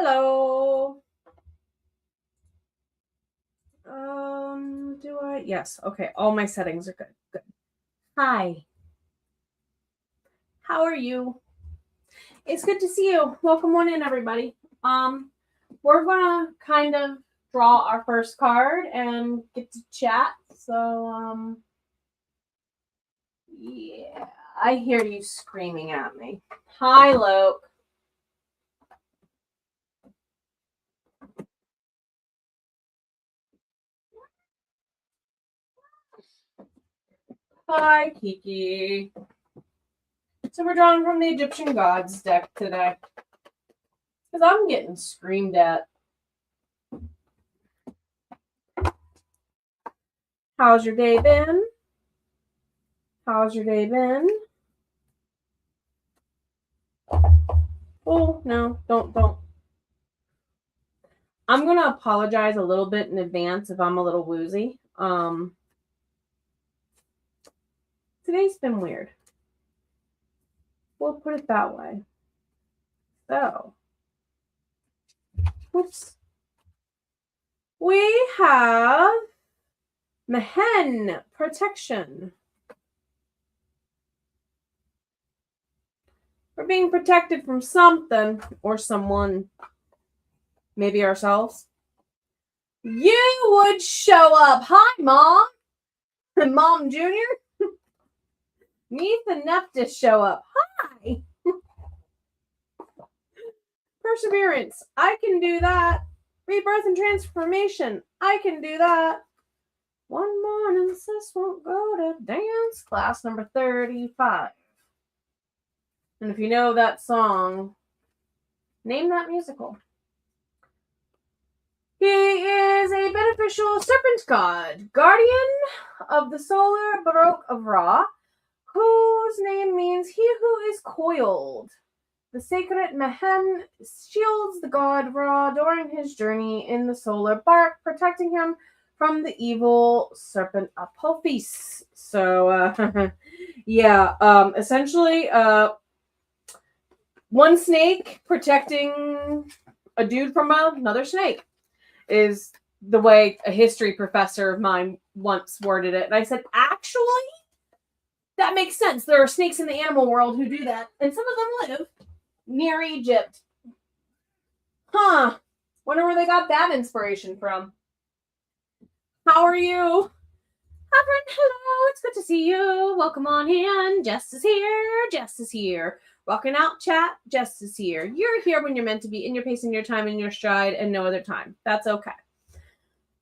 Hello. Do I? Yes. Okay. All my settings are good. Good. Hi. How are you? It's good to see you. Welcome on in, everybody. We're gonna kind of draw our first card and get to chat. So, yeah, I hear you screaming at me. Hi, Loke. Hi, Kiki. So we're drawing from the Egyptian Gods deck today. Because I'm getting screamed at. How's your day been? How's your day been? Oh, no, don't. I'm going to apologize a little bit in advance if I'm a little woozy. Today's been weird. We'll put it that way. So, whoops. We have Mehen protection. We're being protected from something or someone. Maybe ourselves. You would show up. Hi, Mom. Mom Jr. Neath enough to show up. Hi. Perseverance. I can do that. Rebirth and transformation. I can do that. One morning, sis won't go to dance class number 35. And if you know that song, name that musical. He is a beneficial serpent god, guardian of the solar Baroque of Ra, whose name means he who is coiled. The sacred Mehen shields the god Ra during his journey in the solar bark, protecting him from the evil serpent Apophis. So, yeah, essentially, one snake protecting a dude from another snake is the way a history professor of mine once worded it. And I said, actually, that makes sense. There are snakes in the animal world who do that. And some of them live near Egypt. Huh. Wonder where they got that inspiration from. How are you? Reverend, hello. It's good to see you. Welcome on in. Jess is here. Jess is here. Walking out, chat. Jess is here. You're here when you're meant to be, in your pace, in your time, in your stride, and no other time. That's okay.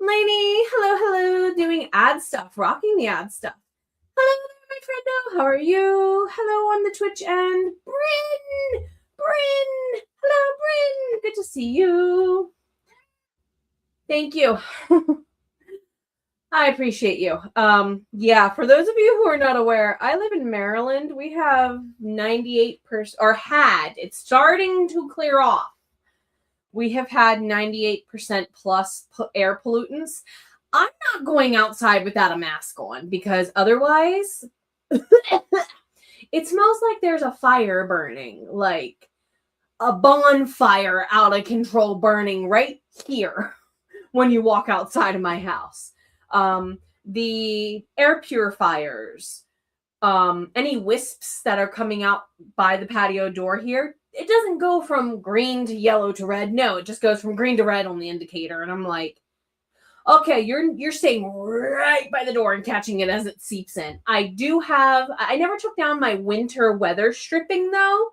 Lainey, hello. Doing ad stuff. Rocking the ad stuff. Hello there, my friendo. How are you? Hello on the Twitch end. Bryn. Hello, Bryn. Good to see you. Thank you. I appreciate you. Yeah, for those of you who are not aware, I live in Maryland. We have 98%, or had, it's starting to clear off. We have had 98% plus air pollutants. I'm not going outside without a mask on because otherwise it smells like there's a fire burning, like a bonfire out of control burning right here when you walk outside of my house. The air purifiers, any wisps that are coming out by the patio door here, it doesn't go from green to yellow to red. No, it just goes from green to red on the indicator. And I'm like, okay, you're staying right by the door and catching it as it seeps in. I never took down my winter weather stripping though.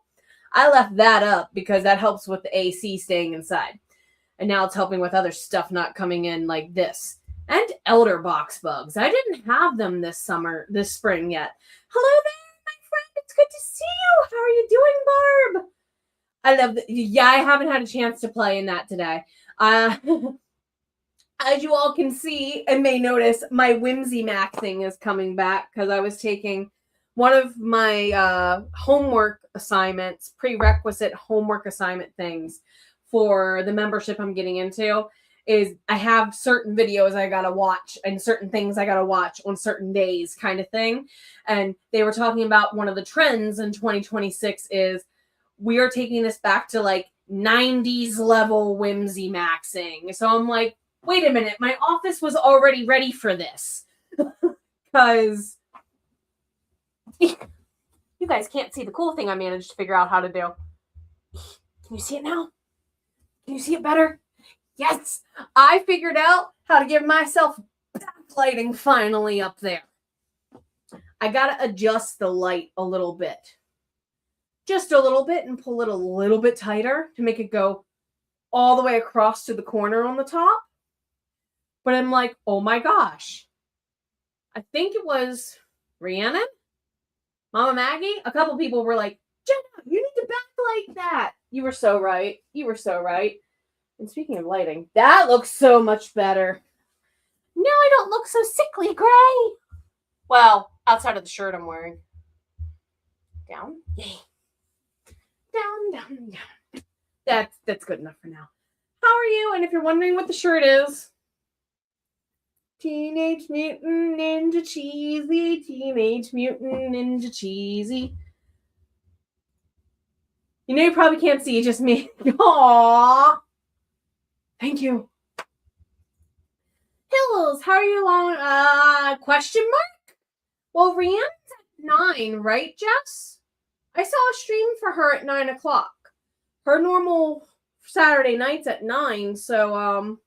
I left that up because that helps with the AC staying inside. And now it's helping with other stuff not coming in like this. And elder box bugs. I didn't have them this spring yet. Hello there, my friend. It's good to see you. How are you doing, Barb? I love that. Yeah, I haven't had a chance to play in that today. As you all can see and may notice, my Whimsy Mac thing is coming back because I was taking one of my homework assignments, prerequisite homework assignment things for the membership I'm getting into. Is I have certain videos I gotta watch and certain things I gotta watch on certain days kind of thing. And they were talking about one of the trends in 2026 is we are taking this back to like 90s level whimsy maxing. So I'm like, wait a minute, my office was already ready for this. Because you guys can't see the cool thing I managed to figure out how to do. Can you see it now? Can you see it better? Yes, I figured out how to give myself backlighting finally up there. I gotta adjust the light a little bit. Just a little bit, and pull it a little bit tighter to make it go all the way across to the corner on the top. But I'm like, oh my gosh. I think it was Rhiannon, Mama Maggie. A couple people were like, Jenna, you need to backlight that. You were so right. You were so right. And speaking of lighting, that looks so much better. No, I don't look so sickly gray. Well, outside of the shirt I'm wearing. Down. Yay. Down, down, down. That's good enough for now. How are you? And if you're wondering what the shirt is, Teenage Mutant Ninja Cheesy, Teenage Mutant Ninja Cheesy. You know you probably can't see, just me. Aww. Thank you. Hills, how are you along? Question mark? Well, Rhiannon's at 9, right, Jess? I saw a stream for her at 9 o'clock. Her normal Saturday night's at 9, so,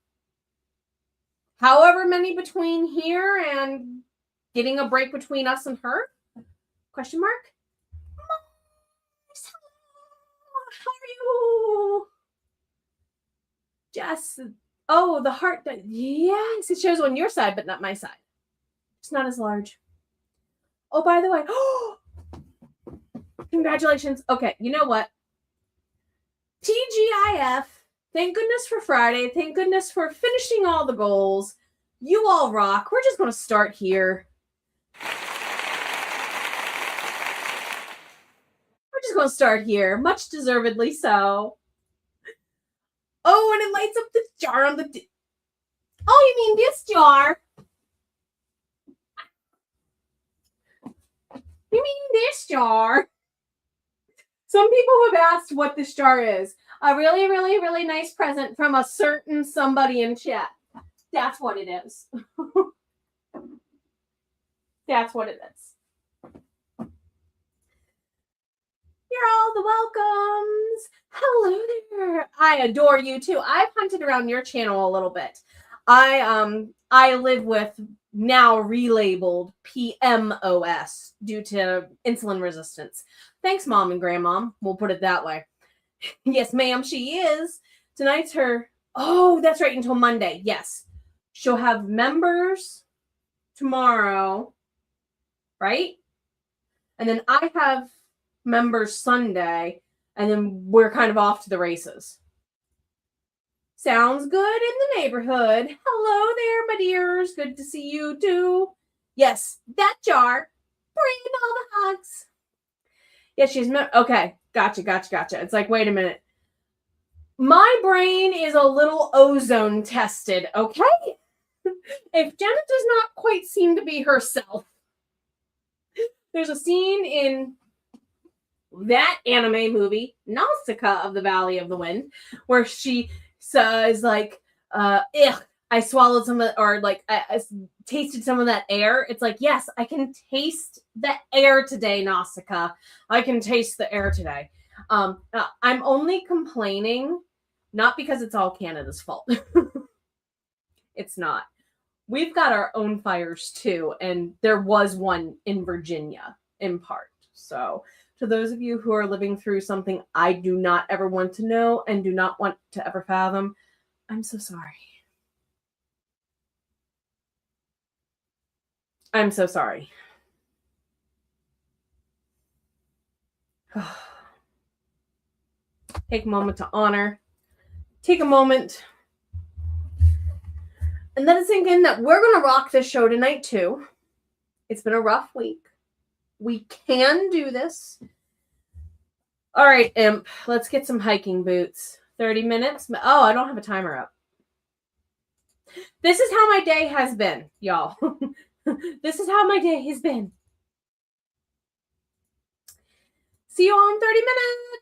however many between here and getting a break between us and her? Question mark? How are you? Jess. Oh, the heart. Yes, it shows on your side, but not my side. It's not as large. Oh, by the way. Congratulations. Okay, you know what? TGIF. Thank goodness for Friday. Thank goodness for finishing all the goals. You all rock. We're just going to start here. We're just going to start here. Much deservedly so. Oh, and it lights up the jar on the... Oh, you mean this jar? You mean this jar? Some people have asked what this jar is. A really, really, really nice present from a certain somebody in chat. That's what it is. That's what it is. You're all the welcomes. Hello there. I adore you too. I've hunted around your channel a little bit. I live with now relabeled PMOS due to insulin resistance. Thanks, Mom and Grandmom. We'll put it that way. Yes, ma'am, she is. Tonight's her... Oh, that's right, until Monday. Yes. She'll have members tomorrow, right? And then I have members Sunday, and then we're kind of off to the races. Sounds good in the neighborhood. Hello there, my dears. Good to see you too. Yes, that jar. Bring all the hugs. Yeah, she's... Okay, gotcha. It's like, wait a minute. My brain is a little ozone tested, okay? If Jenna does not quite seem to be herself. There's a scene in that anime movie, Nausicaa of the Valley of the Wind, where she says like, I swallowed some of it, or like I tasted some of that air. It's like, yes, I can taste the air today, Nausicaa. I can taste the air today. I'm only complaining, not because it's all Canada's fault. It's not. We've got our own fires too, and there was one in Virginia in part. So to those of you who are living through something I do not ever want to know and do not want to ever fathom, I'm so sorry. I'm so sorry. Take a moment to honor. Take a moment and let it sink in that we're going to rock this show tonight too. It's been a rough week. We can do this. All right, Imp, let's get some hiking boots. 30 minutes. Oh, I don't have a timer up. This is how my day has been, y'all. This is how my day has been. See you all in 30 minutes.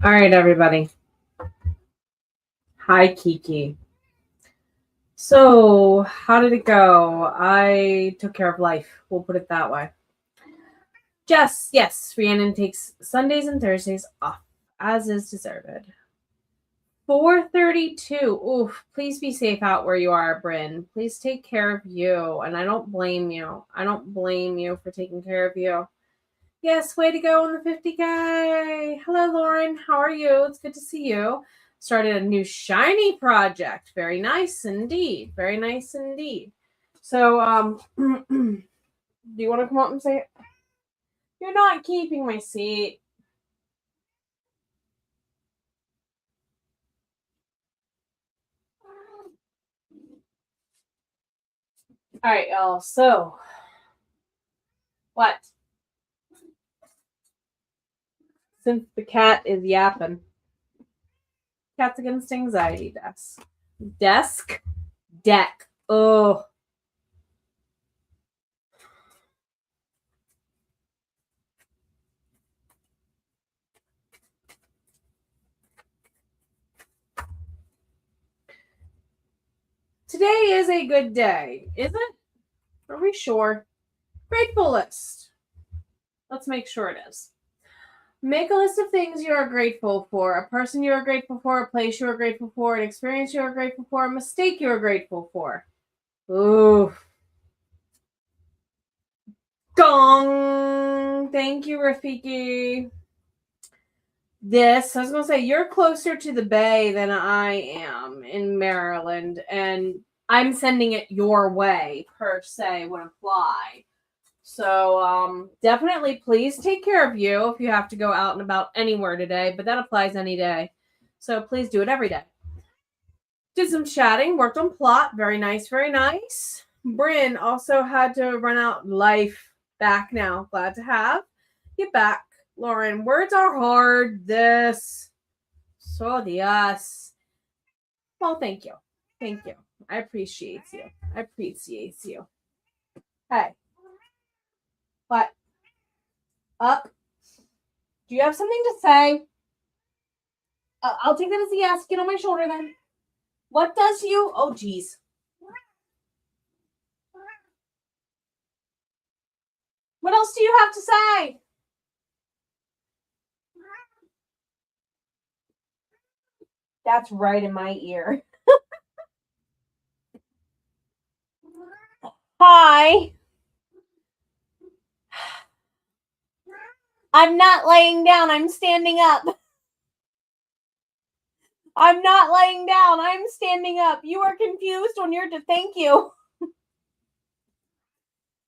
All right, everybody. Hi, Kiki. So, how did it go? I took care of life. We'll put it that way. Jess, yes, Rhiannon takes Sundays and Thursdays off, as is deserved. 4:32. Oof, please be safe out where you are, Bryn. Please take care of you. And I don't blame you. I don't blame you for taking care of you. Yes, way to go on the 50K. Hello, Lauren. How are you? It's good to see you. Started a new shiny project. Very nice indeed. Very nice indeed. So, do you want to come up and say it? You're not keeping my seat. All right, y'all. So, what? Since the cat is yapping. Cats Against Anxiety desk. Desk? Deck. Oh. Today is a good day, is it? Are we sure? Grateful list. Let's make sure it is. Make a list of things you are grateful for. A person you are grateful for. A place you are grateful for. An experience you are grateful for. A mistake you are grateful for. Ooh. Gong. Thank you, Rafiki. I was going to say, you're closer to the Bay than I am in Maryland, and I'm sending it your way, per se, would apply. So, definitely please take care of you if you have to go out and about anywhere today, but that applies any day. So please do it every day. Did some chatting, worked on plot. Very nice, very nice. Bryn also had to run out life back now. Glad to have you back. Lauren, words are hard. This. So dias. Well, thank you. Thank you. I appreciate you. I appreciate you. Hey. What? Up. Do you have something to say? I'll take that as a yes. Get on my shoulder then. What does you? Oh, geez. What else do you have to say? That's right in my ear. Hi. I'm not laying down. I'm standing up. I'm not laying down. I'm standing up. You are confused when you're to thank you.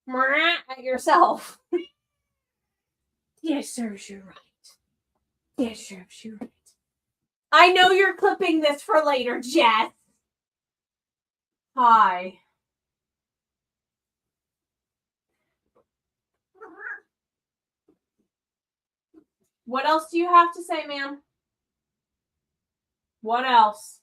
At yourself. Yes, serves you right. Yes, serves you right. I know you're clipping this for later, Jess. Hi. What else do you have to say, ma'am? What else?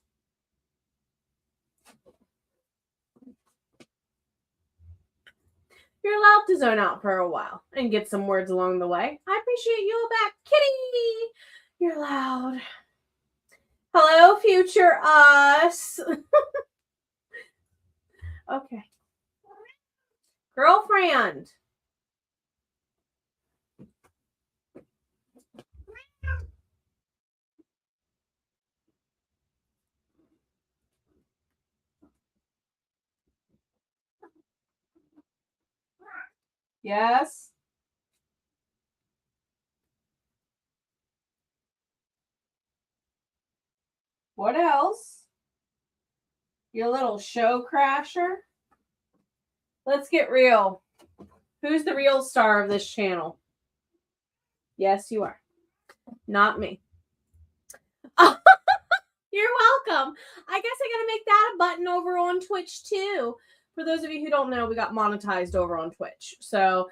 You're allowed to zone out for a while and get some words along the way. I appreciate you back, kitty. You're loud. Hello, future us. Okay. Girlfriend. Yes. What else? Your little show crasher. Let's get real. Who's the real star of this channel? Yes, you are. Not me. You're welcome. I guess I gotta make that a button over on Twitch too. For those of you who don't know, we got monetized over on Twitch. So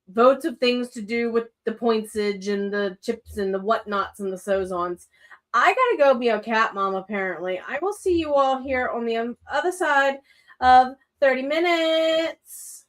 votes of things to do with the pointsage and the chips and the whatnots and the so-ons. I gotta go be a cat mom, apparently. I will see you all here on the other side of 30 minutes.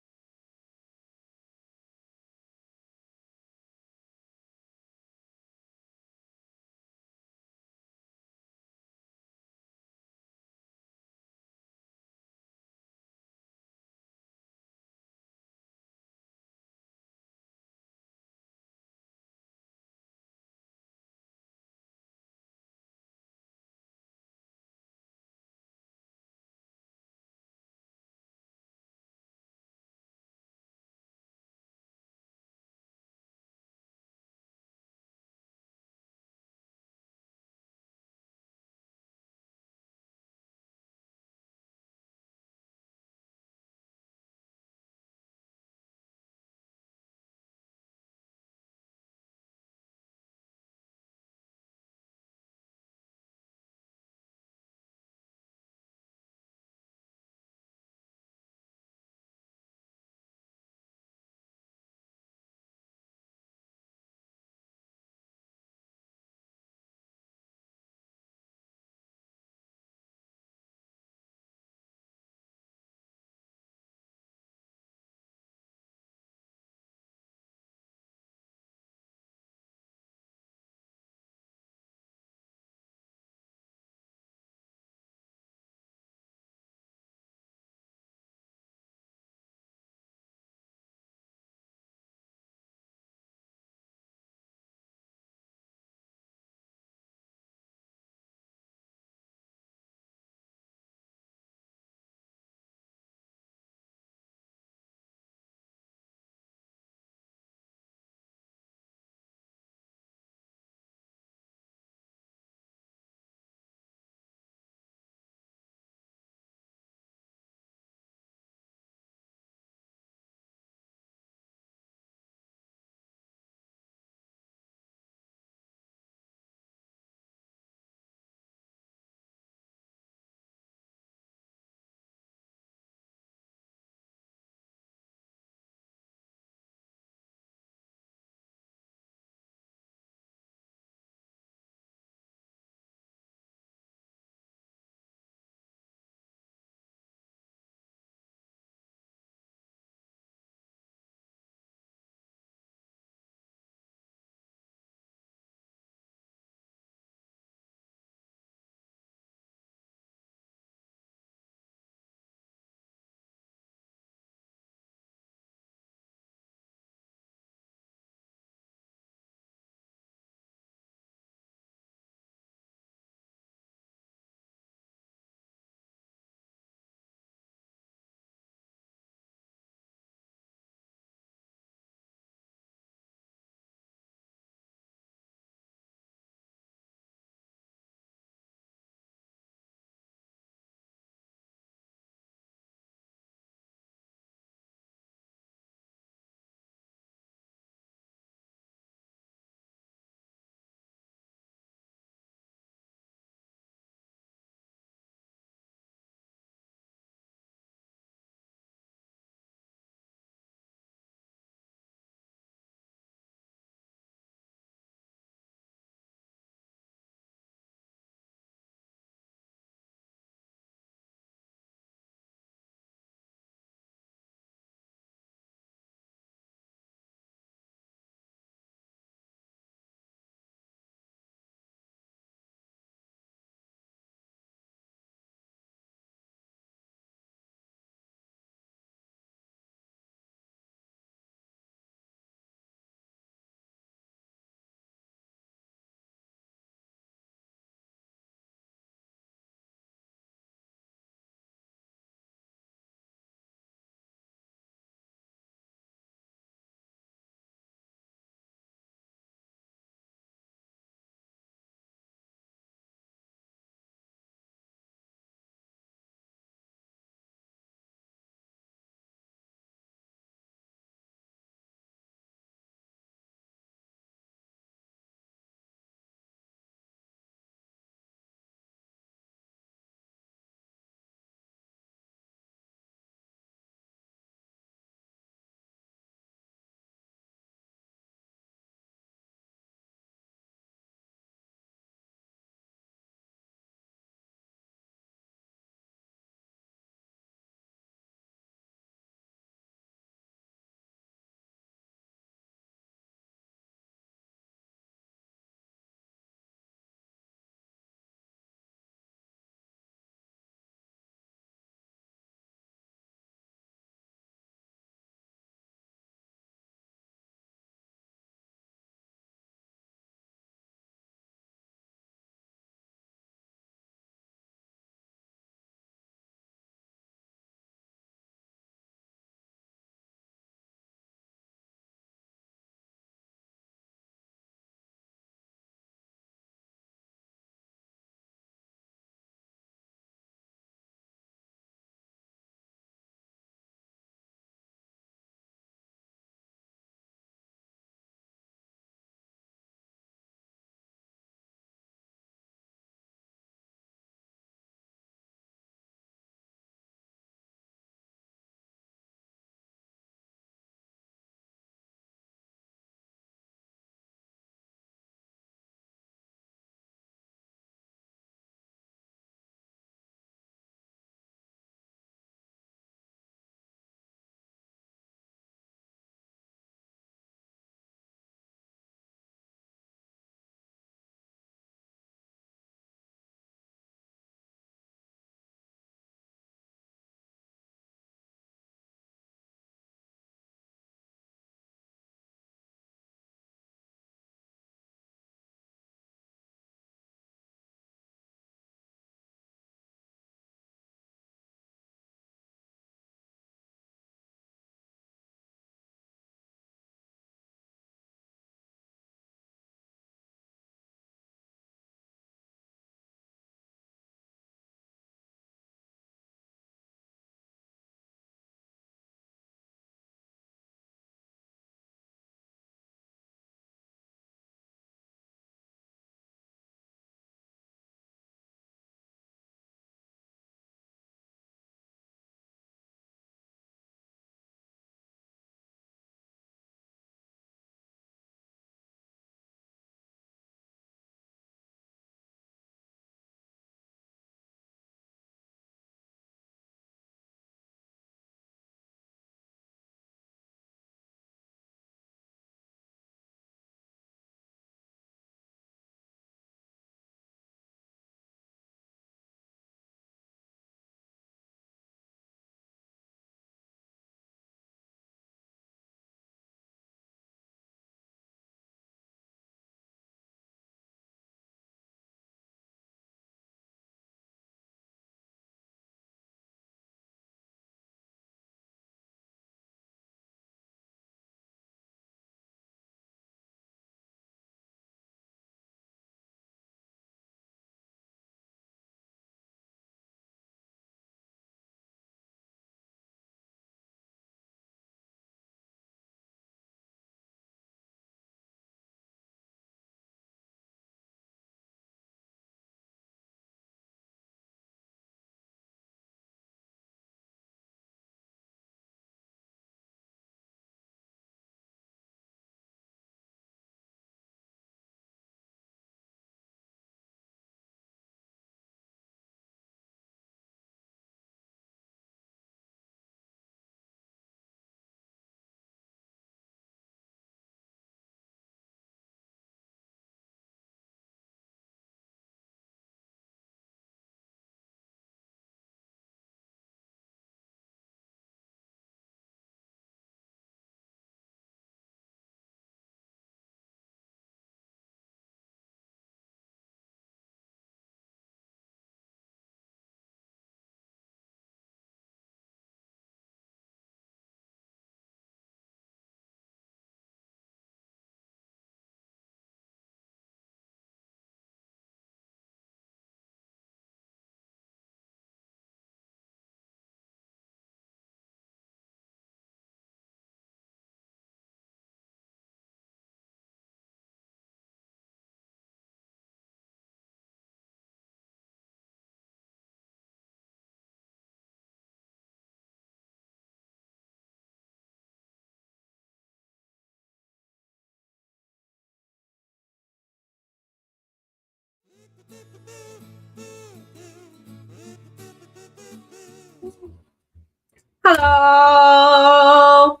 Hello.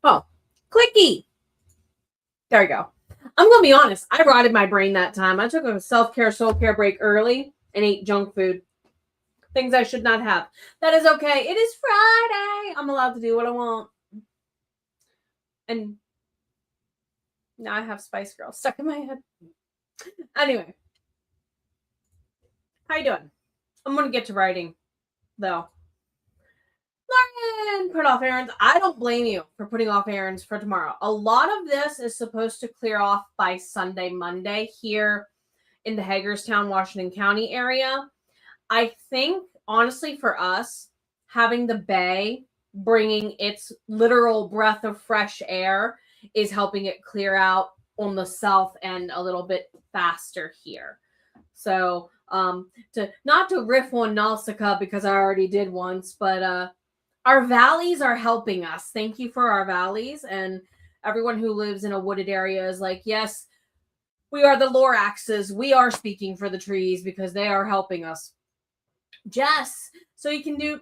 Oh, clicky. There we go. I'm going to be honest. I rotted my brain that time. I took a self-care, soul-care break early and ate junk food. Things I should not have. That is okay. It is Friday. I'm allowed to do what I want. And now I have Spice Girl stuck in my head. Anyway. How you doing? I'm going to get to writing, though. Lauren, put off errands. I don't blame you for putting off errands for tomorrow. A lot of this is supposed to clear off by Sunday, Monday here in the Hagerstown, Washington County area. I think, honestly, for us, having the bay bringing its literal breath of fresh air is helping it clear out on the south end a little bit faster here. So, not to riff on Nausicaa because I already did once, but our valleys are helping us. Thank you for our valleys. And everyone who lives in a wooded area is like, yes, we are the Loraxes. We are speaking for the trees because they are helping us. Jess, so you can do...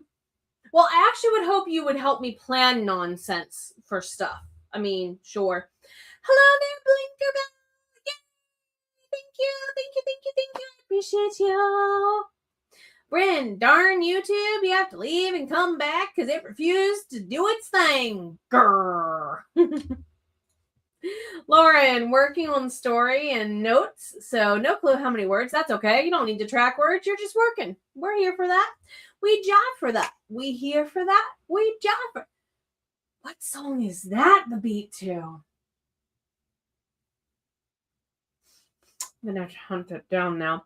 Well, I actually would hope you would help me plan nonsense for stuff. I mean, sure. Hello there, Blinkerbell. Thank you. I appreciate you. Bryn, darn YouTube, you have to leave and come back because it refused to do its thing. Grrr. Lauren, working on story and notes, so no clue how many words. That's okay. You don't need to track words. You're just working. We're here for that. We jive for that. We here for that. We jive for... What song is that the beat to? I'm going to hunt it down now.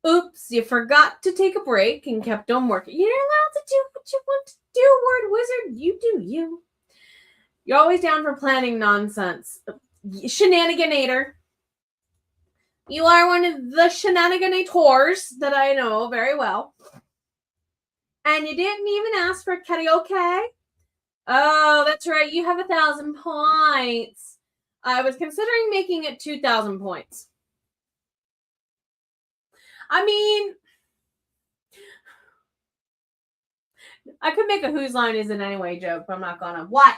Oops, you forgot to take a break and kept on working. You're allowed to do what you want to do, Word Wizard. You do you. You're always down for planning nonsense. Shenaniganator. You are one of the shenaniganators that I know very well. And you didn't even ask for karaoke. Oh, that's right. You have 1,000 points. I was considering making it 2,000 points. I mean, I could make a whose line is it anyway joke, but I'm not gonna. What?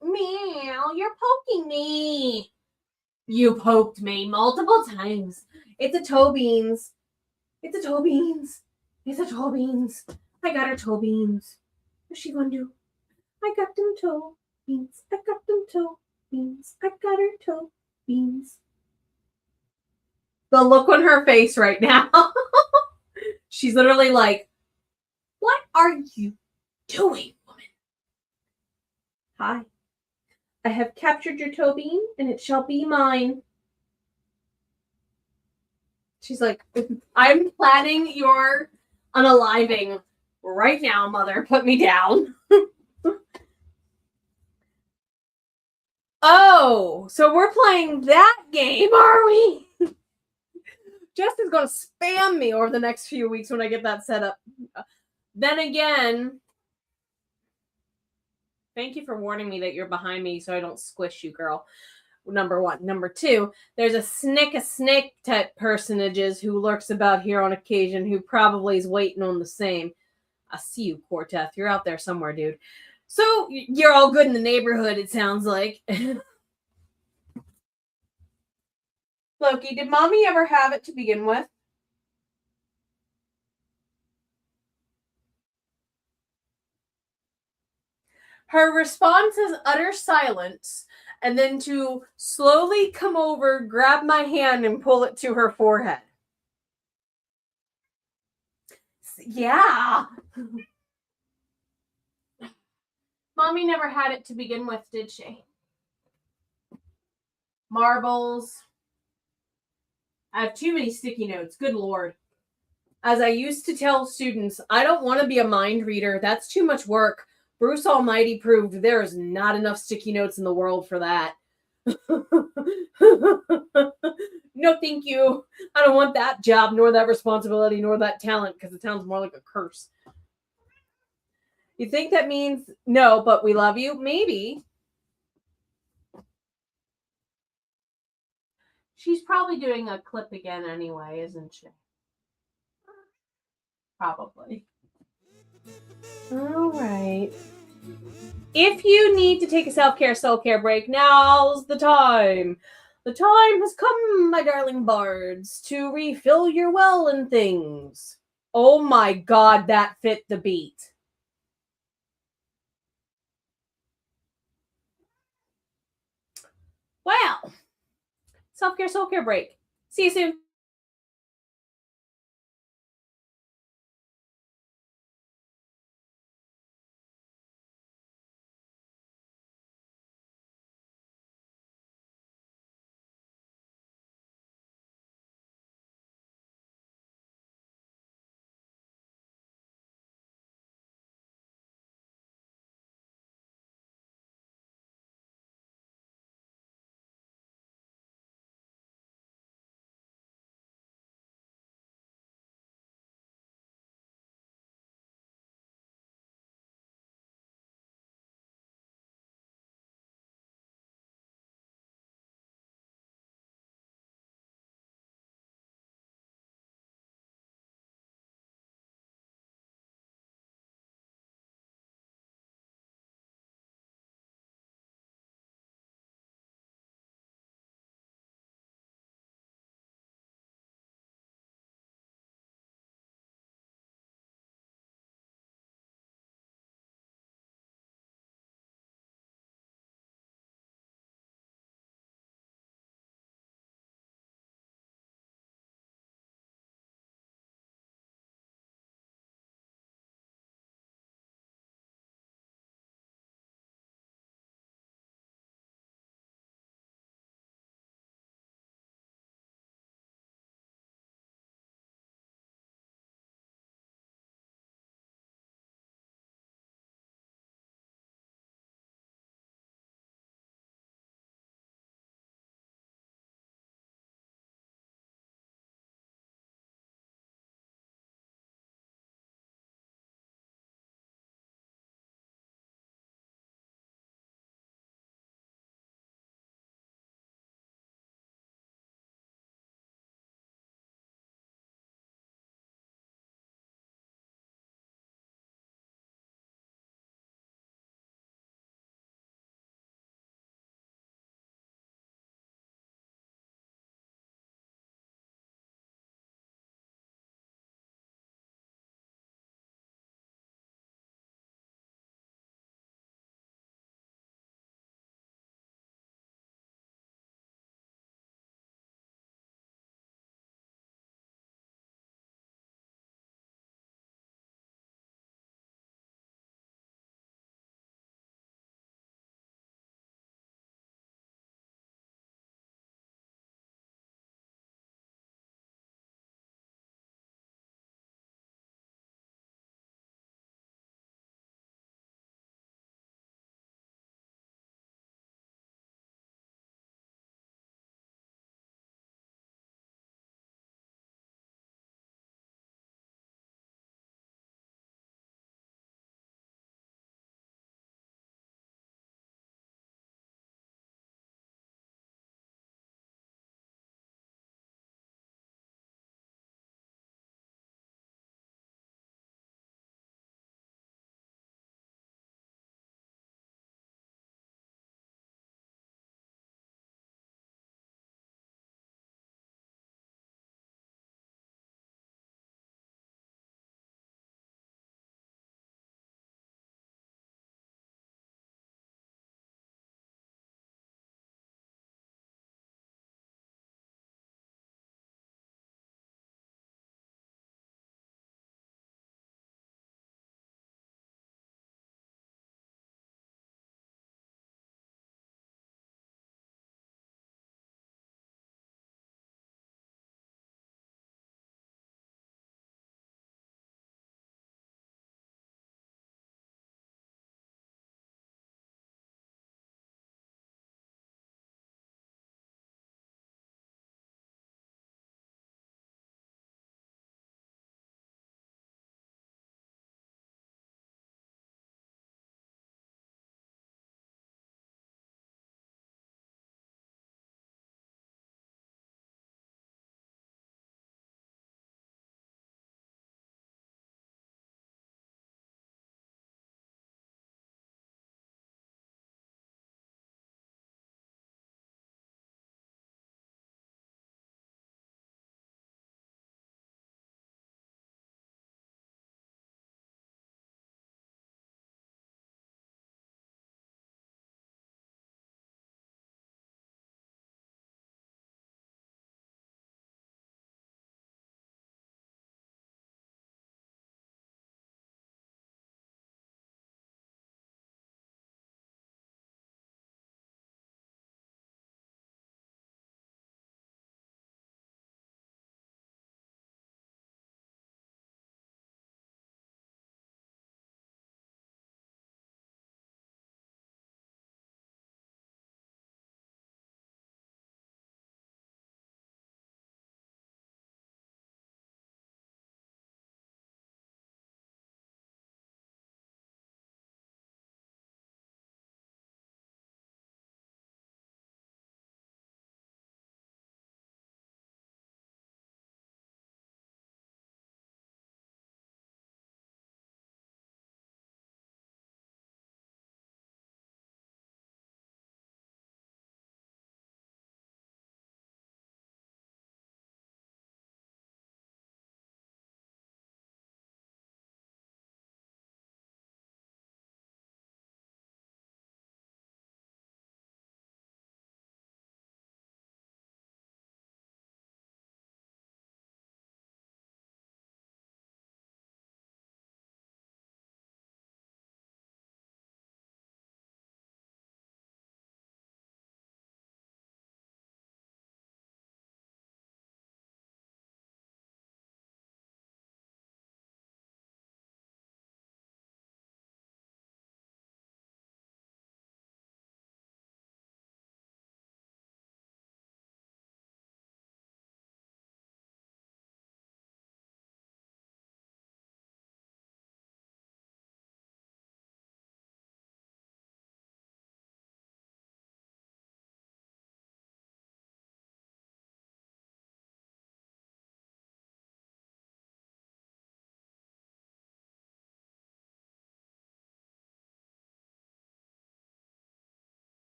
Meow, you're poking me. You poked me multiple times. It's a toe beans. It's a toe beans. It's a toe beans. I got her toe beans. What's she gonna do? I got them toe beans. I got them toe beans. I got her toe beans. The look on her face right now. She's literally like, what are you doing, woman? Hi. I have captured your toe bean, and it shall be mine. She's like, I'm planning your unaliving right now, mother. Put me down. Oh, so we're playing that game, are we? Jess is going to spam me over the next few weeks when I get that set up. Then again, thank you for warning me that you're behind me so I don't squish you, girl. Number one. Number two, there's a snake type personages who lurks about here on occasion who probably is waiting on the same. I see you, Quarteth. You're out there somewhere, dude. So you're all good in the neighborhood, it sounds like. Loki, did mommy ever have it to begin with? Her response is utter silence, and then to slowly come over, grab my hand, and pull it to her forehead. Yeah. Mommy never had it to begin with, did she? Marbles. I have too many sticky notes. Good Lord. As I used to tell students, I don't want to be a mind reader. That's too much work. Bruce Almighty proved there is not enough sticky notes in the world for that. No, thank you. I don't want that job, nor that responsibility, nor that talent, because it sounds more like a curse. You think that means no, but we love you? Maybe. She's probably doing a clip again anyway, isn't she? Probably. All right. If you need to take a self-care break, now's the time. The time has come, my darling bards, to refill your well and things. Oh my god, that fit the beat. Well, self-care, soul-care break. See you soon.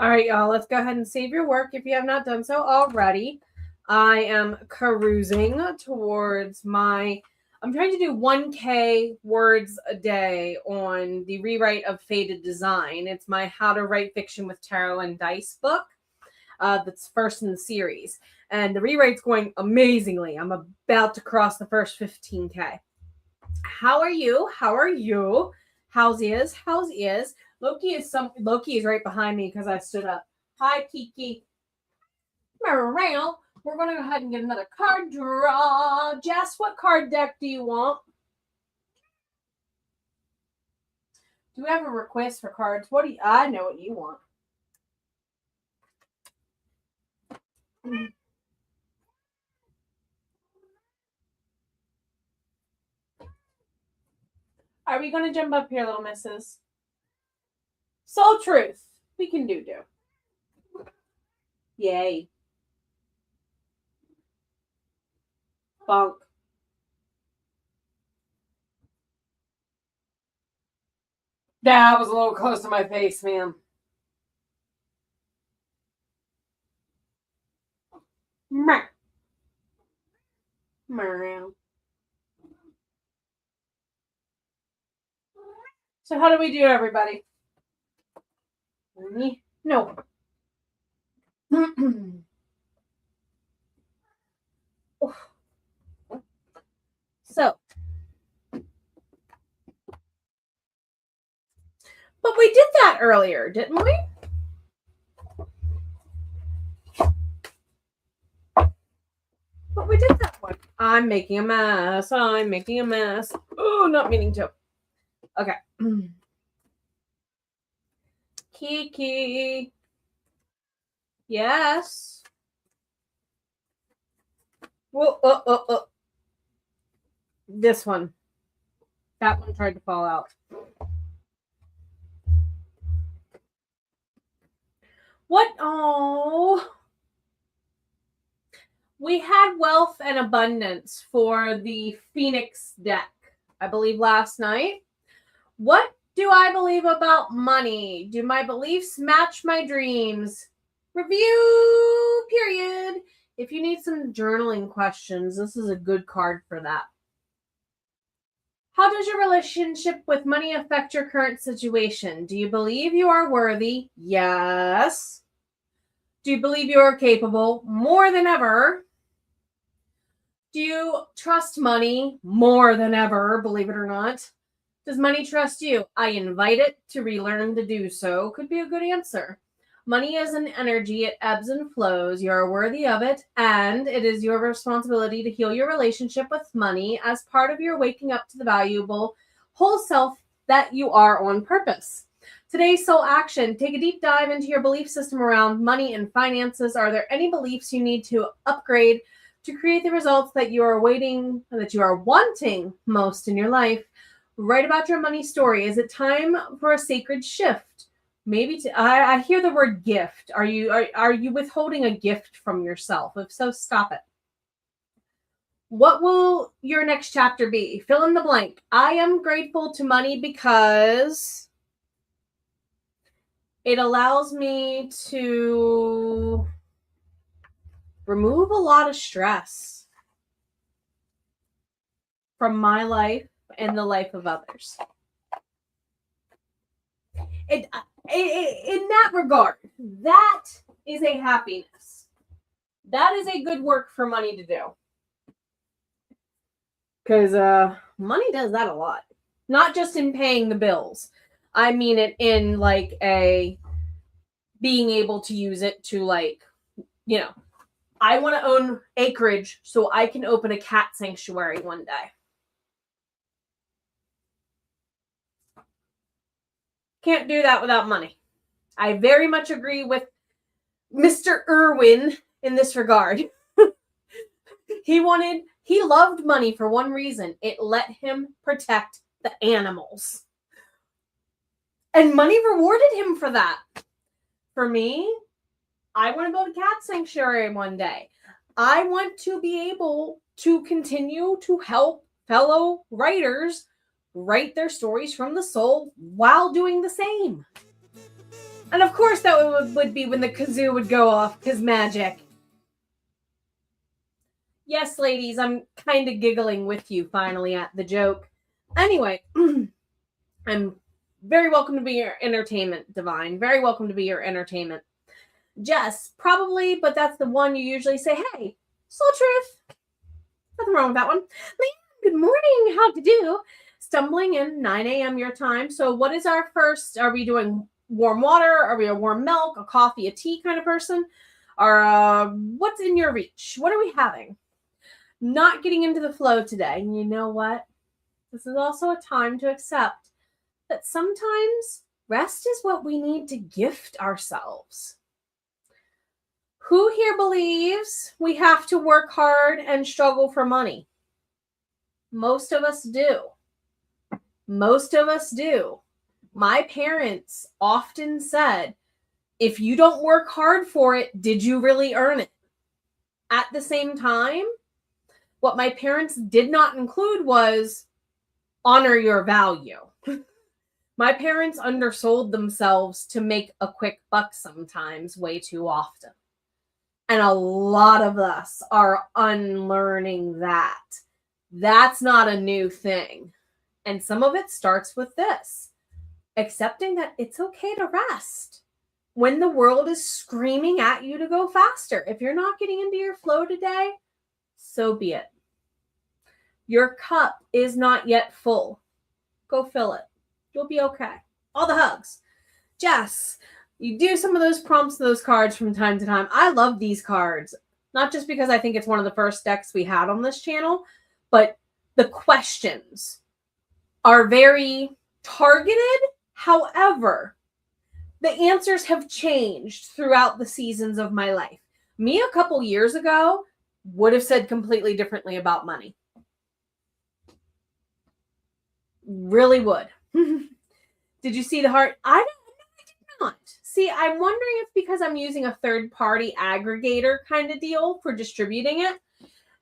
All right, y'all, let's go ahead and save your work if you have not done so already. I am cruising towards I'm trying to do 1K words a day on the rewrite of Faded Design. It's my How to Write Fiction with Tarot and Dice book. That's first in the series. And the rewrite's going amazingly. I'm about to cross the first 15K. How are you? How are you? How's is? How's is? Loki is right behind me because I stood up. Hi, Kiki. Around. We're going to go ahead and get another card draw. Jess, what card deck do you want? Do we have a request for cards? I know what you want. Are we going to jump up here, little missus? Soul Truth. We can do. Yay. Bonk. That was a little close to my face, ma'am. So how do we do, everybody? No. So, but we did that earlier, didn't we? But we did that one. I'm making a mess. Oh, not meaning to. Okay. Kiki. Yes. Whoa, This one. That one tried to fall out. What? Oh. We had wealth and abundance for the Phoenix deck, I believe, last night. What do I believe about money? Do my beliefs match my dreams? Review, period. If you need some journaling questions, this is a good card for that. How does your relationship with money affect your current situation? Do you believe you are worthy? Yes. Do you believe you are capable? More than ever. Do you trust money? More than ever, believe it or not. Does money trust you? I invite it to relearn to do so. Could be a good answer. Money is an energy. It ebbs and flows. You are worthy of it, and it is your responsibility to heal your relationship with money as part of your waking up to the valuable whole self that you are on purpose. Today's soul action. Take a deep dive into your belief system around money and finances. Are there any beliefs you need to upgrade to create the results that you are wanting most in your life? Write about your money story. Is it time for a sacred shift? Maybe I hear the word gift. Are you withholding a gift from yourself? If so, stop it. What will your next chapter be? Fill in the blank. I am grateful to money because it allows me to remove a lot of stress from my life and the life of others. In that regard, that is a happiness. That is a good work for money to do. Because money does that a lot. Not just in paying the bills. I mean it in like a being able to use it to like, I want to own acreage so I can open a cat sanctuary one day. Can't do that without money. I very much agree with Mr. Irwin in this regard. He loved money for one reason. It let him protect the animals. And money rewarded him for that. For me, I want to build a cat sanctuary one day. I want to be able to continue to help fellow writers write their stories from the soul while doing the same. And of course that would be when the kazoo would go off, because magic. Yes, ladies, I'm kind of giggling with you finally at the joke. Anyway, I'm very welcome to be your entertainment, Divine. Very welcome to be your entertainment. Jess, probably, but that's the one you usually say, hey, soul truth. Nothing wrong with that one. Leanne, good morning. How to do? Stumbling in 9 a.m. your time. So what is our first? Are we doing warm water? Are we a warm milk, a coffee, a tea kind of person? Or what's in your reach? What are we having? Not getting into the flow today. And you know what? This is also a time to accept that sometimes rest is what we need to gift ourselves. Who here believes we have to work hard and struggle for money? Most of us do. Most of us do. My parents often said, if you don't work hard for it, did you really earn it? At the same time, what my parents did not include was honor your value. My parents undersold themselves to make a quick buck sometimes, way too often. And a lot of us are unlearning that. That's not a new thing. And some of it starts with this, accepting that it's okay to rest when the world is screaming at you to go faster. If you're not getting into your flow today, so be it. Your cup is not yet full. Go fill it. You'll be okay. All the hugs. Jess, you do some of those prompts, those cards from time to time. I love these cards, not just because I think it's one of the first decks we had on this channel, but the questions are very targeted. However, the answers have changed throughout the seasons of my life. Me a couple years ago would have said completely differently about money. Really would. Did you see the heart? I did not. See, I'm wondering if because I'm using a third-party aggregator kind of deal for distributing it.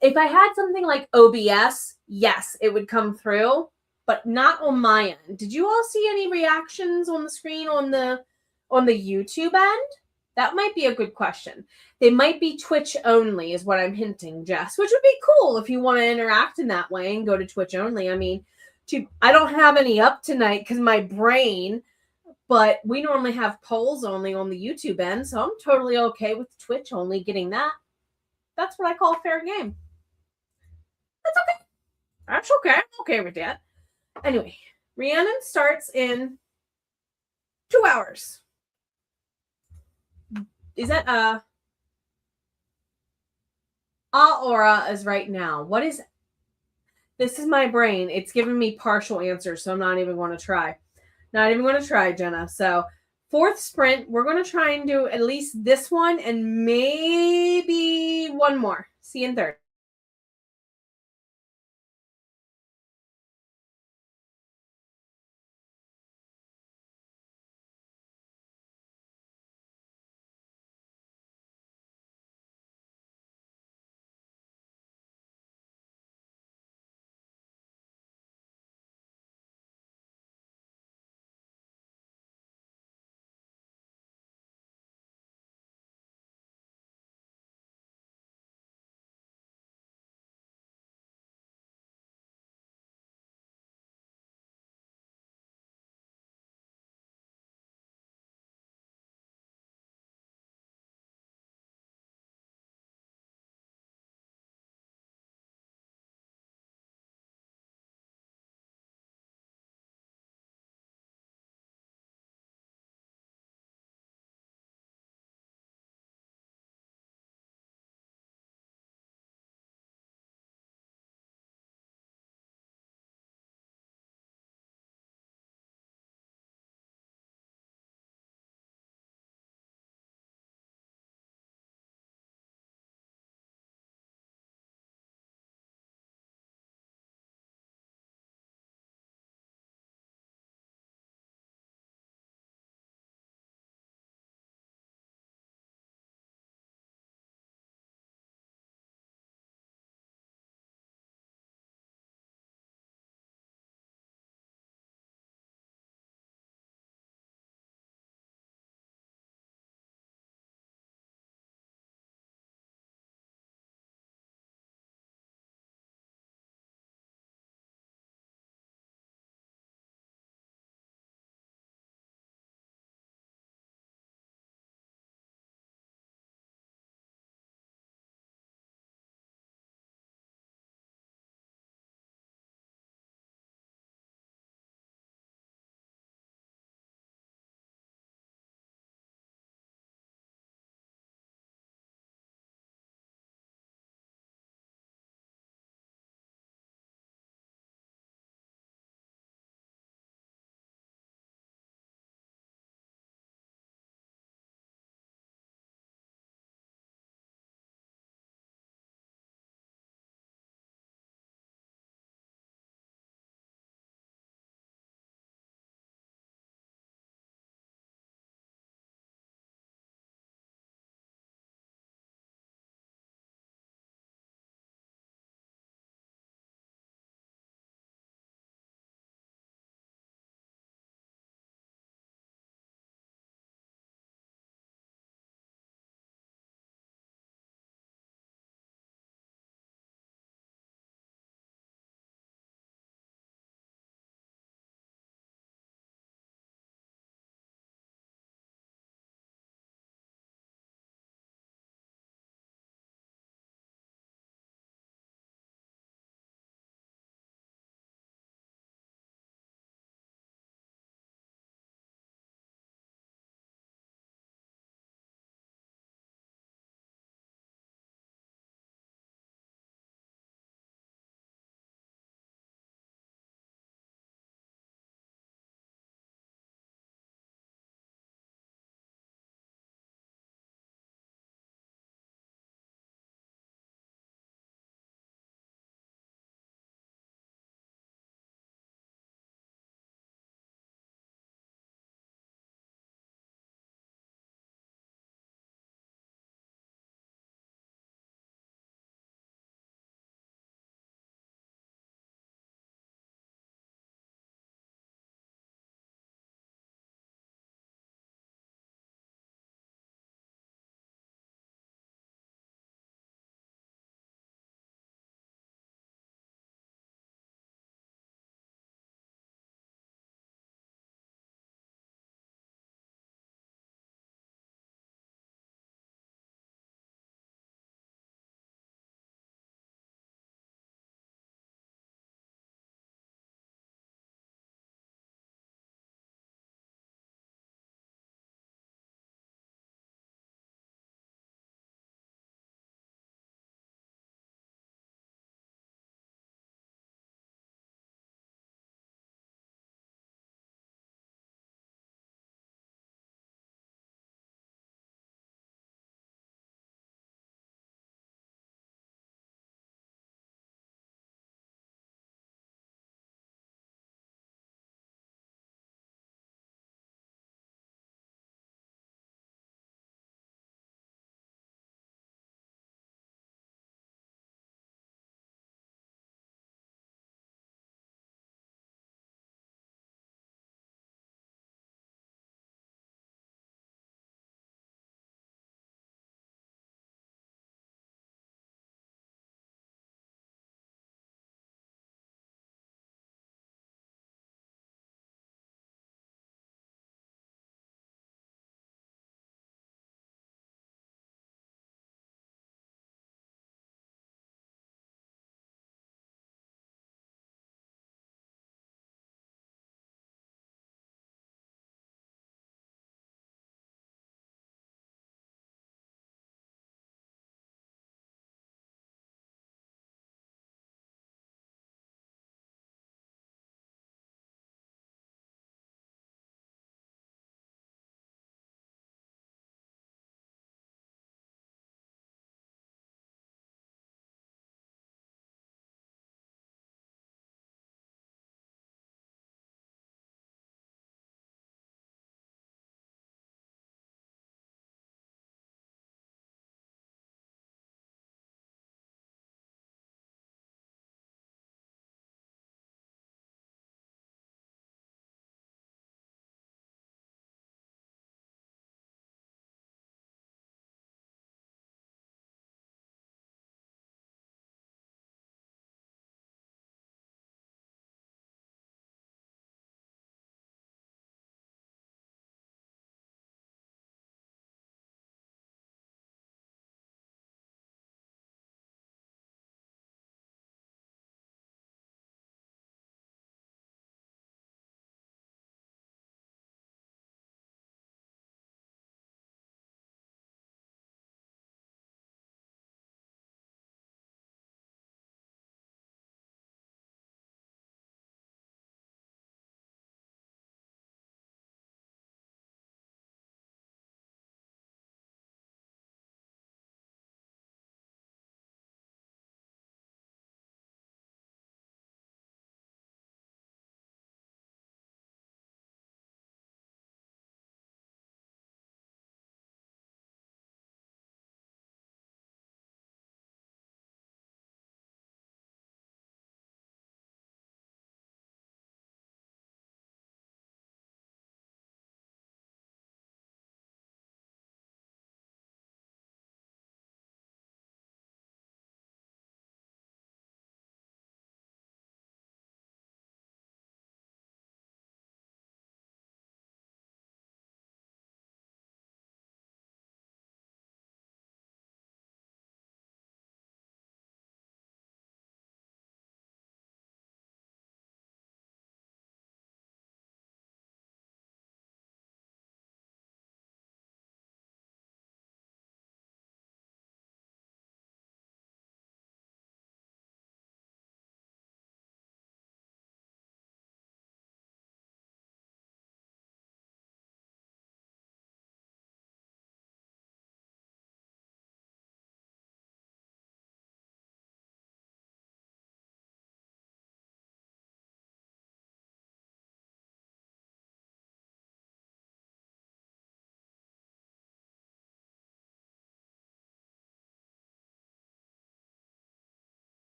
If I had something like OBS, yes, it would come through, but not on my end. Did you all see any reactions on the screen on the YouTube end? That might be a good question. They might be Twitch only is what I'm hinting, Jess, which would be cool if you want to interact in that way and go to Twitch only. I mean, I don't have any up tonight because my brain, but we normally have polls only on the YouTube end, so I'm totally okay with Twitch only getting that. That's what I call fair game. That's okay. That's okay. I'm okay with that. Anyway, Rhiannon starts in 2 hours. Is that Aura is right now. What is this? Is my brain. It's giving me partial answers, so I'm not even going to try. Not even going to try, Jenna. So 4th sprint, we're going to try and do at least this one and maybe one more. See you in 3rd.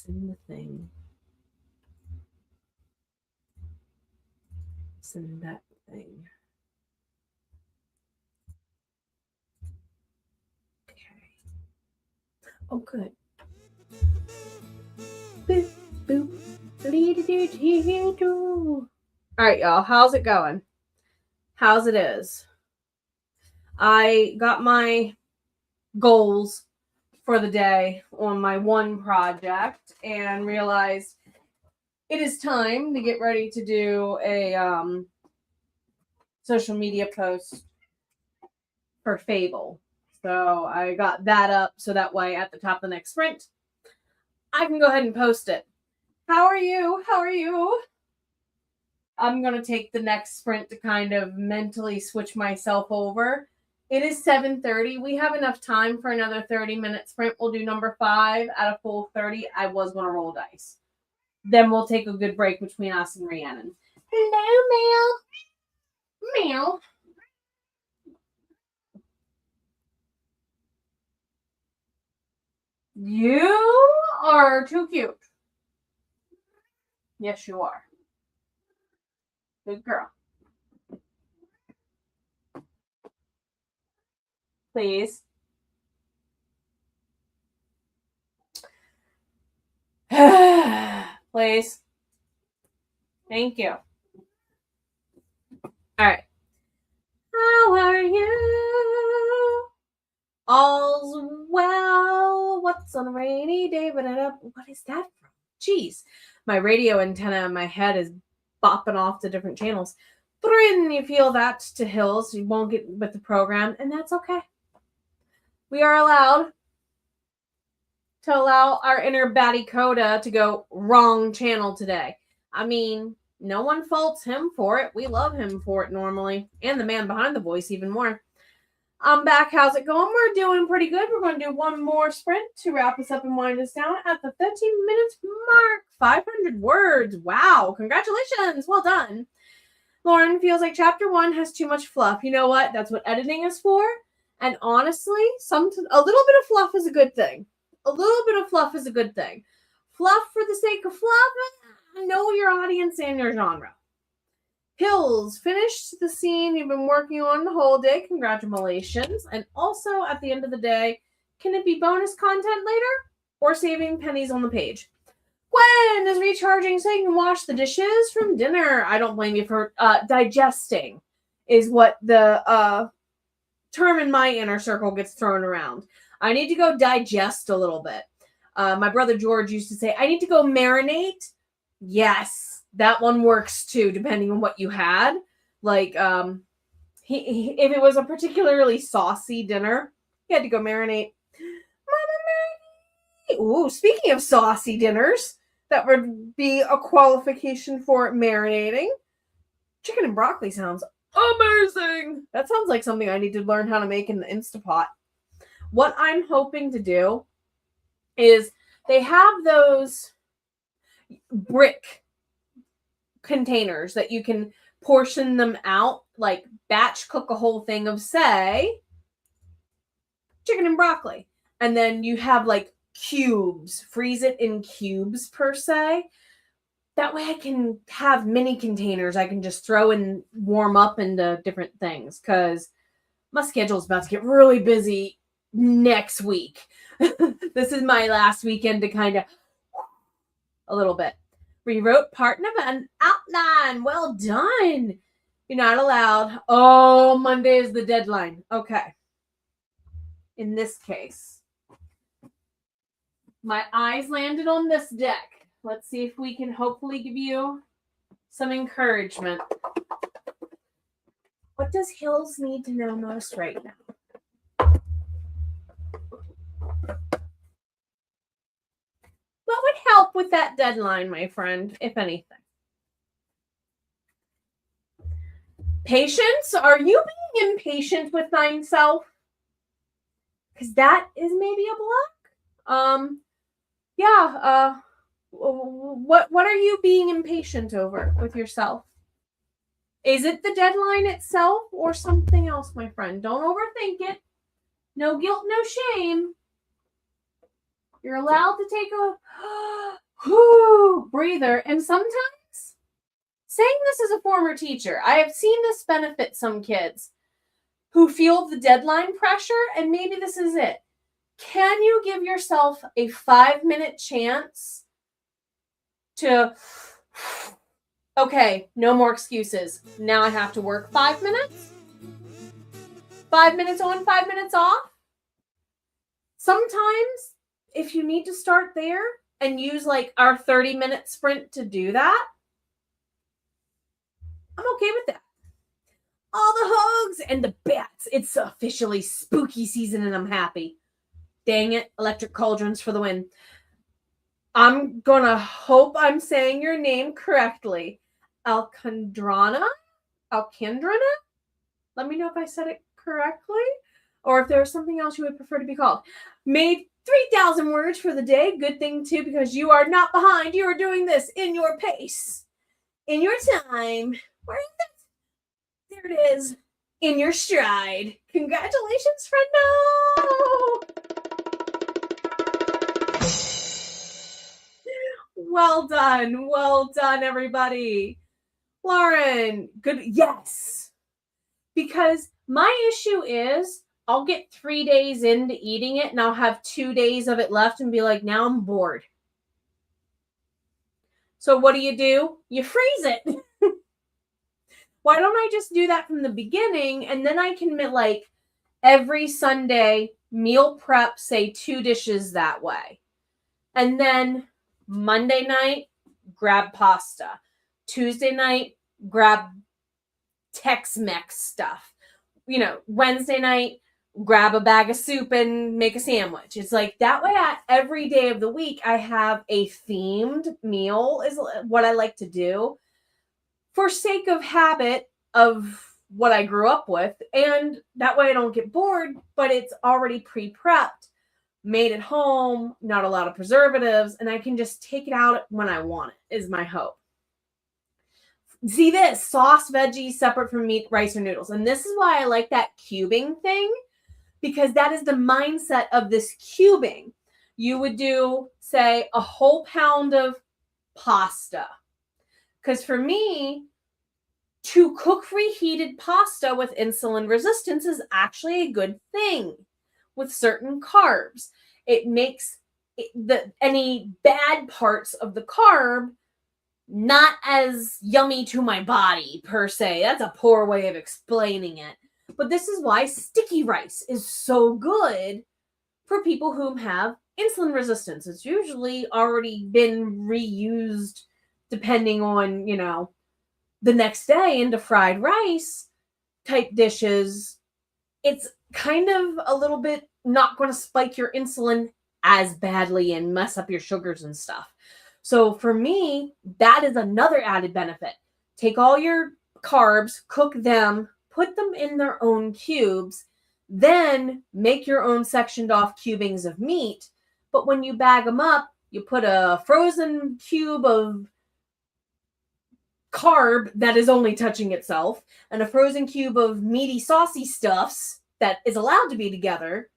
Send the thing. Send that thing. Okay. Oh, good. Boop, boop. All right, y'all. How's it going? How's it is? I got my goals for the day on my one project and realized it is time to get ready to do a social media post for Fable. So I got that up so that way at the top of the next sprint, I can go ahead and post it. How are you? How are you? I'm going to take the next sprint to kind of mentally switch myself over. It is 7:30. We have enough time for another 30-minute sprint. We'll do number 5 at a full 30. I was going to roll dice. Then we'll take a good break between us and Rhiannon. Hello, Meow. Meow. You are too cute. Yes, you are. Good girl. Please. Please. Thank you. All right. How are you? All's well. What's on a rainy day? What is that from? Jeez. My radio antenna in my head is bopping off to different channels. Bryn, you feel that to hills. You won't get with the program, and that's okay. We are allowed to allow our inner Batty Coda to go wrong channel today. I mean, no one faults him for it. We love him for it normally. And the man behind the voice even more. I'm back. How's it going? We're doing pretty good. We're going to do one more sprint to wrap us up and wind us down at the 13 minutes mark. 500 words. Wow. Congratulations. Well done. Lauren feels like chapter 1 has too much fluff. You know what? That's what editing is for. And honestly, a little bit of fluff is a good thing. A little bit of fluff is a good thing. Fluff for the sake of fluff, know your audience and your genre. Hills, finished the scene you've been working on the whole day. Congratulations. And also, at the end of the day, can it be bonus content later or saving pennies on the page? Gwen is recharging so you can wash the dishes from dinner. I don't blame you for digesting is what the term in my inner circle gets thrown around. I need to go digest a little bit. My brother George used to say, I need to go marinate. Yes, that one works too, depending on what you had. Like, if it was a particularly saucy dinner, he had to go marinate. Ooh, speaking of saucy dinners, that would be a qualification for marinating. Chicken and broccoli sounds amazing. That sounds like something I need to learn how to make in the Instapot. What I'm hoping to do is they have those brick containers that you can portion them out, like batch cook a whole thing of, say, chicken and broccoli. And then you have like cubes, freeze it in cubes per se. That way I can have mini containers I can just throw and warm up into different things, because my schedule's about to get really busy next week. This is my last weekend to kind of a little bit. Rewrote part of an outline. Well done. You're not allowed. Oh, Monday is the deadline. Okay. In this case, my eyes landed on this deck. Let's see if we can hopefully give you some encouragement. What does Hills need to know most right now? What would help with that deadline, my friend, if anything? Patience? Are you being impatient with thyself? Because that is maybe a block. What are you being impatient over with yourself? Is it the deadline itself or something else, my friend? Don't overthink it. No guilt, no shame. You're allowed to take a breather. And sometimes, saying this as a former teacher, I have seen this benefit some kids who feel the deadline pressure, and maybe this is it. Can you give yourself a 5-minute chance to, okay, no more excuses. Now I have to work 5 minutes? 5 minutes on, 5 minutes off? Sometimes, if you need to start there and use like our 30-minute sprint to do that, I'm okay with that. All the hugs and the bats. It's officially spooky season and I'm happy. Dang it, electric cauldrons for the win. I'm gonna hope I'm saying your name correctly. Alcandrana? Let me know if I said it correctly, or if there's something else you would prefer to be called. Made 3,000 words for the day. Good thing too, because you are not behind. You are doing this in your pace, in your time. Where is it? There it is. In your stride. Congratulations, friendo! Well done, everybody. Lauren, good. Yes. Because my issue is I'll get 3 days into eating it and I'll have 2 days of it left and be like, now I'm bored. So what do? You freeze it. Why don't I just do that from the beginning, and then I can like every Sunday meal prep, say 2 dishes that way. And then Monday night, grab pasta. Tuesday night, grab Tex-Mex stuff. Wednesday night, grab a bag of soup and make a sandwich. It's like that way every day of the week I have a themed meal is what I like to do for sake of habit of what I grew up with. And that way I don't get bored, but it's already pre-prepped, made at home, not a lot of preservatives, and I can just take it out when I want it, is my hope. See this, sauce, veggies, separate from meat, rice, or noodles. And this is why I like that cubing thing, because that is the mindset of this cubing. You would do, say, a whole pound of pasta. Because for me, to cook reheated pasta with insulin resistance is actually a good thing with certain carbs. It makes any bad parts of the carb not as yummy to my body, per se. That's a poor way of explaining it. But this is why sticky rice is so good for people who have insulin resistance. It's usually already been reused depending on, the next day into fried rice type dishes. It's kind of a little bit not going to spike your insulin as badly and mess up your sugars and stuff. So for me, that is another added benefit. Take all your carbs, cook them, put them in their own cubes, then make your own sectioned off cubings of meat. But when you bag them up, you put a frozen cube of carb that is only touching itself and a frozen cube of meaty, saucy stuffs that is allowed to be together.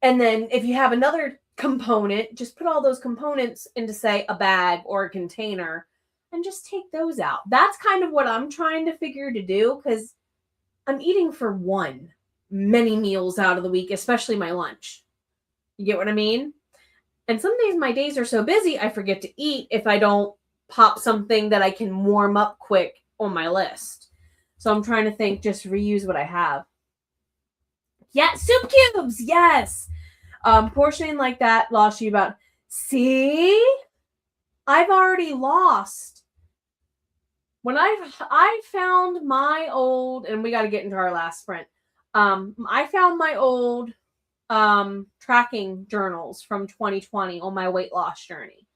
And then if you have another component, just put all those components into, say, a bag or a container and just take those out. That's kind of what I'm trying to figure to do, because I'm eating for many meals out of the week, especially my lunch. You get what I mean? And some days my days are so busy, I forget to eat if I don't pop something that I can warm up quick on my list. So I'm trying to think, just reuse what I have. Yeah, soup cubes. Yes. Portioning like that lost you about. See, I've already lost. When I found my old, and we got to get into our last sprint. I found my old tracking journals from 2020 on my weight loss journey.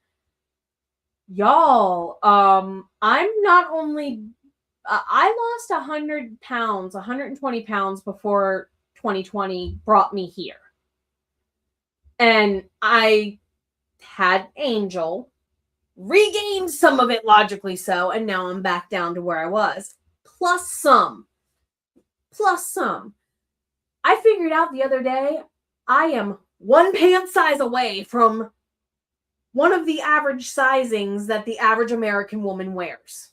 Y'all, I'm not only, I lost 100 pounds, 120 pounds before 2020 brought me here. And I had Angel, regained some of it logically so, and now I'm back down to where I was. Plus some. I figured out the other day, I am one pant size away from one of the average sizings that the average American woman wears.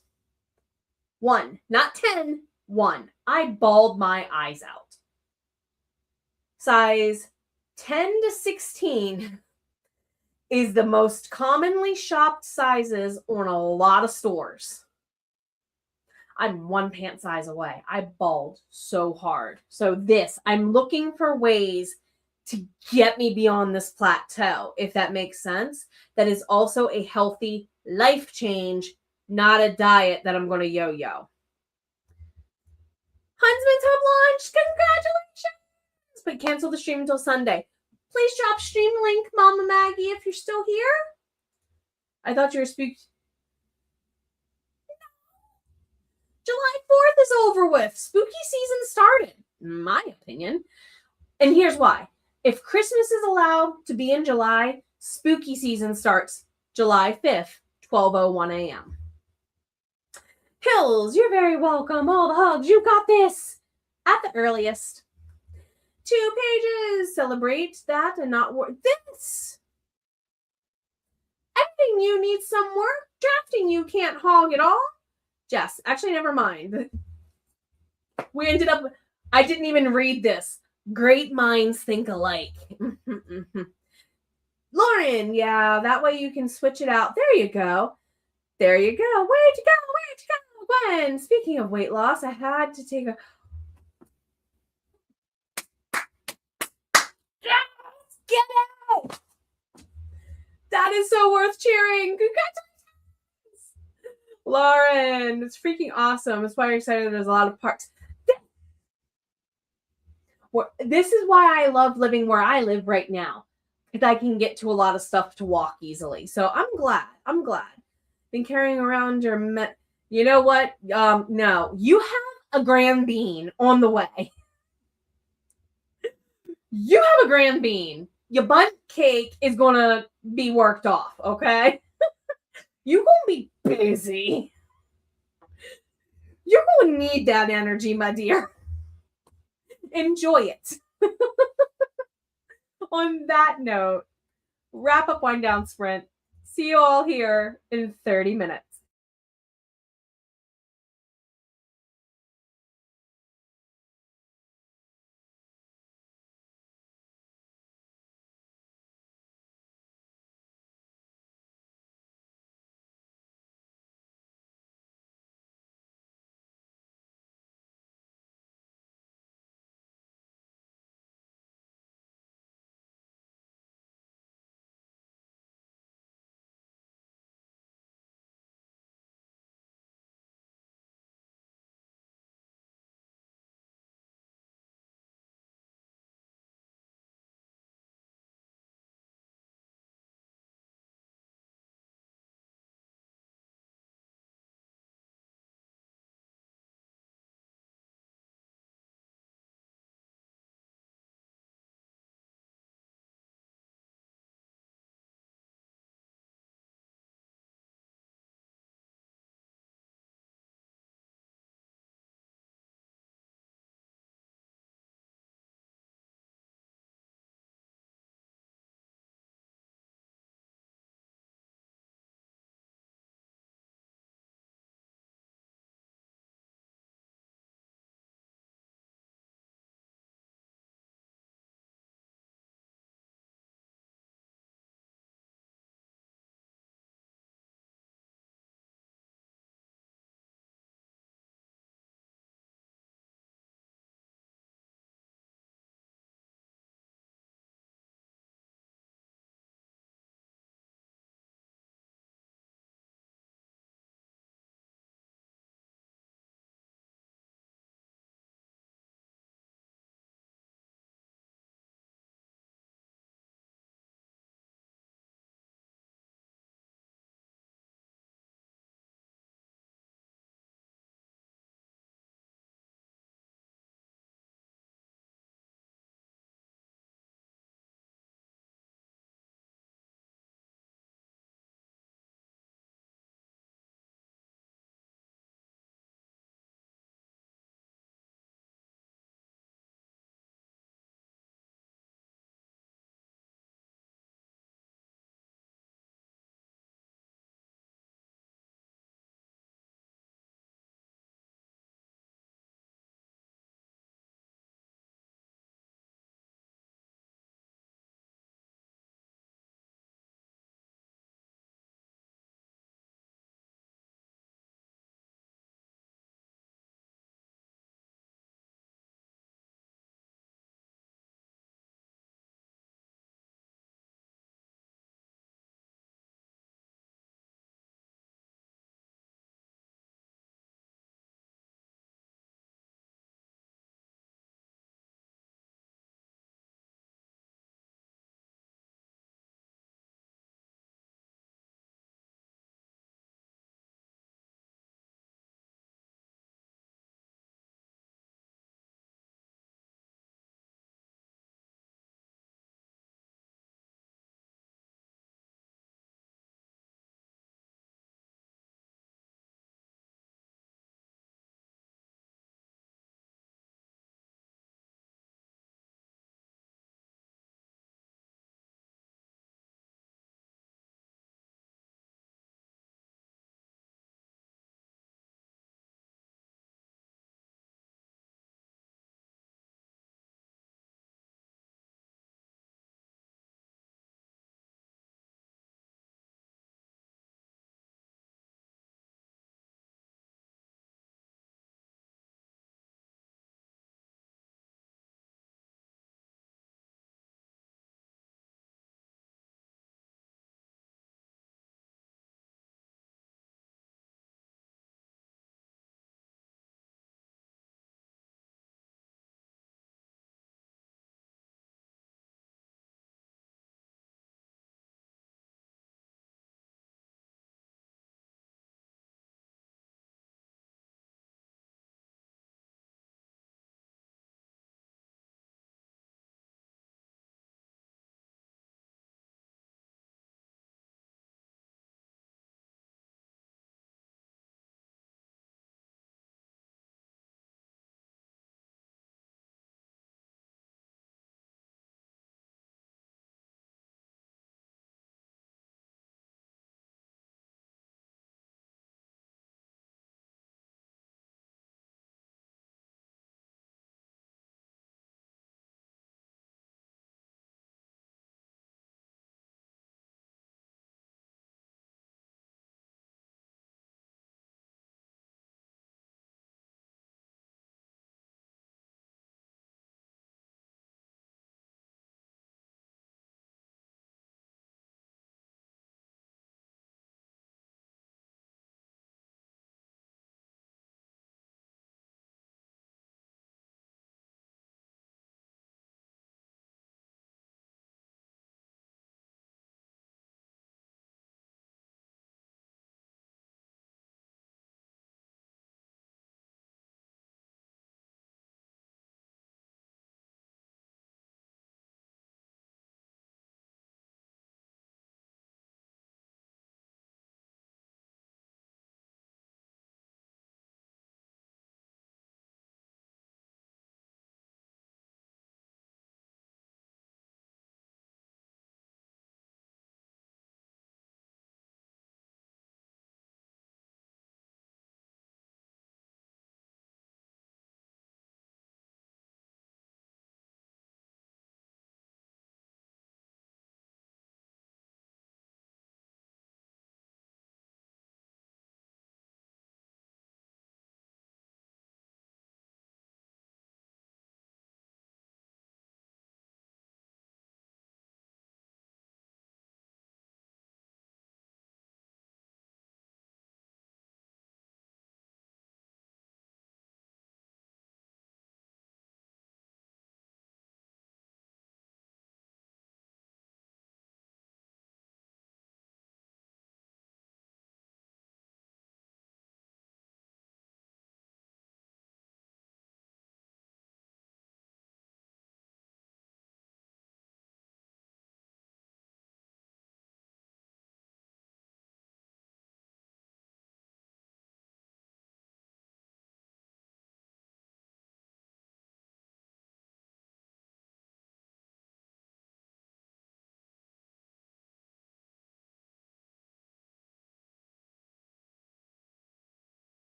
1, not 10, 1. I bawled my eyes out. Size 10 to 16 is the most commonly shopped sizes on a lot of stores. I'm one pant size away. I bawled so hard. So I'm looking for ways to get me beyond this plateau, if that makes sense. That is also a healthy life change, not a diet that I'm going to yo-yo. Huntsman's Hub launch! Congratulations! But cancel the stream until Sunday. Please drop stream link, Mama Maggie, if you're still here. I thought you were spooked. July 4th is over with. Spooky season started, in my opinion. And here's why. If Christmas is allowed to be in July, spooky season starts July 5th, 12:01 a.m. Hills, you're very welcome. All the hugs. You got this. At the earliest. 2 pages. Celebrate that and not this. Editing you needs some work. Drafting you can't hog it all. Jess, actually, never mind. We ended up, I didn't even read this. Great minds think alike. Lauren, yeah, that way you can switch it out. There you go. There you go. Where'd you go? Where'd you go? Gwen, speaking of weight loss, I had to take a... Yes! Get out! That is so worth cheering. Congratulations! Lauren, it's freaking awesome. That's why you're excited. There's a lot of parts. This is why I love living where I live right now, because I can get to a lot of stuff to walk easily. So I'm glad. Been carrying around your you know what? No, you have a grand bean on the way. You have a grand bean. Your butt cake is gonna be worked off, okay? You're gonna be busy. You're gonna need that energy, my dear. Enjoy it. On that note, wrap up, wind down, sprint. See you all here in 30 minutes.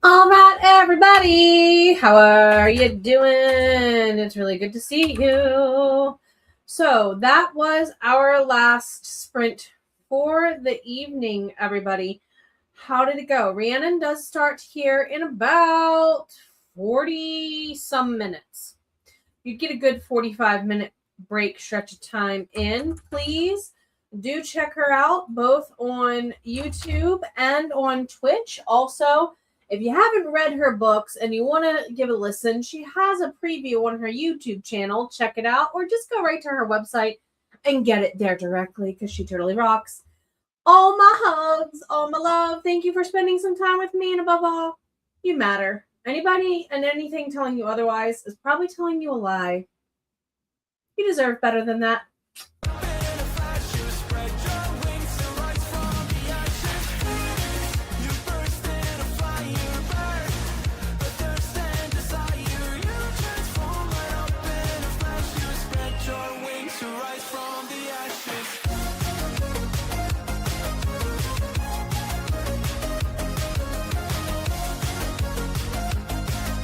All right, everybody, how are you doing? It's really good to see you. So that was our last sprint for the evening, everybody. How did it go? Rhiannon does start here in about 40 some minutes. You get a good 45-minute break stretch of time in, please. Do check her out both on YouTube and on Twitch. Also, if you haven't read her books and you want to give a listen, she has a preview on her YouTube channel. Check it out, or just go right to her website and get it there directly because she totally rocks. All my hugs, all my love. Thank you for spending some time with me, and above all, you matter. Anybody and anything telling you otherwise is probably telling you a lie. You deserve better than that.